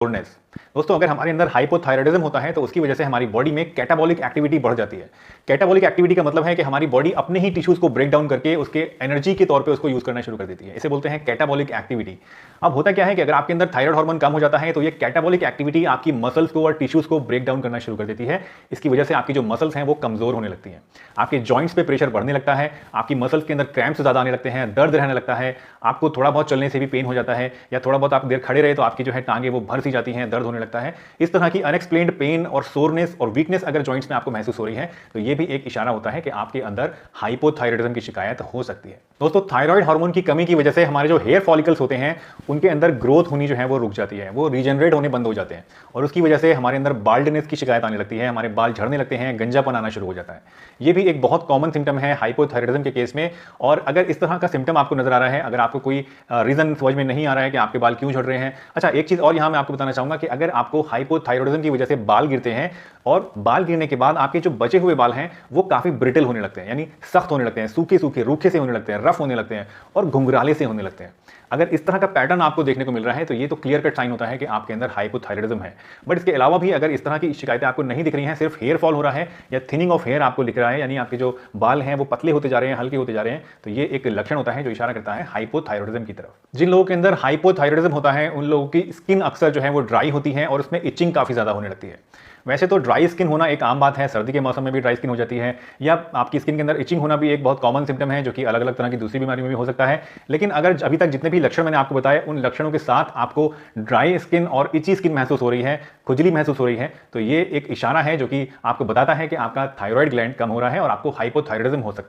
Soreness. दोस्तों, अगर हमारे अंदर हाइपोथायराइडिज्म होता है तो उसकी वजह से हमारी बॉडी में कैटाबॉलिक एक्टिविटी बढ़ जाती है। कैटाबॉलिक एक्टिविटी का मतलब है कि हमारी बॉडी अपने ही टिश्यूज को ब्रेक डाउन करके उसके एनर्जी के तौर पे उसको यूज करना शुरू कर देती है। इसे बोलते हैं कैटाबॉलिक एक्टिविटी। अब होता क्या है कि अगर आपके अंदर थायराइड हार्मोन कम हो जाता है तो ये कैटाबॉलिक एक्टिविटी आपकी मसल्स को और टिश्यूज को ब्रेक डाउन करना शुरू कर देती है। इसकी वजह से आपकी जो मसल्स हैं वो कमजोर होने लगती हैं, आपके जॉइंट्स पे प्रेशर बढ़ने लगता है, आपकी मसल्स के अंदर क्रैम्प्स ज्यादा आने लगते हैं, दर्द रहने लगता है, आपको थोड़ा बहुत चलने से भी पेन हो जाता है, या थोड़ा बहुत आप देर खड़े रहे तो आपकी जो है टांगे वो भर सी जाती हैं, दर्द होने लगता है। इस तरह की अनएक्सप्लेन्ड पेन और सोरनेस और वीकनेस अगर जॉइंट्स में आपको महसूस हो रही है तो ये भी एक इशारा होता है कि आपके अंदर हाइपोथायराइडिज्म की शिकायत हो सकती है। दोस्तों, थायराइड हार्मोन की कमी की वजह से हमारे जो हेयर फॉलिकल्स होते हैं उनके अंदर ग्रोथ होनी जो है वो रुक जाती है, वो रीजनरेट होने बंद हो जाते हैं और उसकी वजह से हमारे अंदर बाल्डनेस की शिकायत आने लगती है, हमारे बाल झड़ने लगते हैं, गंजापन आना शुरू हो जाता है। ये भी एक बहुत कॉमन सिम्टम है हाइपोथायराइडिज्म के केस में। और अगर इस तरह का सिम्टम आपको नजर आ रहा है, अगर आपको कोई रीजन समझ में नहीं आ रहा है कि आपके बाल क्यों झड़ रहे हैं। अच्छा, एक चीज और यहां मैं आपको बताना चाहूंगा कि अगर आपको हाइपोथायराइडिज्म की वजह से बाल गिरते हैं और बाल गिरने के बाद आपके जो बचे हुए बाल हैं वो काफी ब्रिटल होने लगते हैं, यानी सख्त होने लगते हैं, सूखे सूखे रूखे से होने लगते हैं, रफ होने लगते हैं और घुंघराले से होने लगते हैं। अगर इस तरह का पैटर्न आपको देखने को मिल रहा है तो ये तो क्लियर कट साइन होता है कि आपके अंदर हाइपोथायराइडिज्म है। बट इसके अलावा भी अगर इस तरह की शिकायतें आपको नहीं दिख रही हैं, सिर्फ हेयर फॉल हो रहा है या थिनिंग ऑफ हेयर आपको दिख रहा है, यानी आपके जो बाल हैं वो पतले होते जा रहे हैं, हल्के होते जा रहे हैं, तो ये एक लक्षण होता है जो इशारा करता है हाइपोथायराइडिज्म की तरफ। जिन लोगों के अंदर हाइपोथायराइडिज्म होता है उन लोगों की स्किन अक्सर जो है वो ड्राई होती है और उसमें इचिंग काफी ज्यादा होने लगती है। वैसे तो ड्राई स्किन होना एक आम बात है, सर्दी के मौसम में भी ड्राई स्किन हो जाती है, या आपकी स्किन के अंदर इचिंग होना भी एक बहुत कॉमन सिम्टम है जो कि अलग अलग तरह की दूसरी बीमारियों में भी हो सकता है। लेकिन अगर अभी तक जितने भी लक्षण मैंने आपको बताए उन लक्षणों के साथ आपको ड्राई स्किन और इची स्किन महसूस हो रही है, खुजली महसूस हो रही है, तो ये एक इशारा है जो कि आपको बताता है कि आपका थायराइड ग्लैंड कम हो रहा है और आपको हाइपोथायराइडिज्म हो सकता है।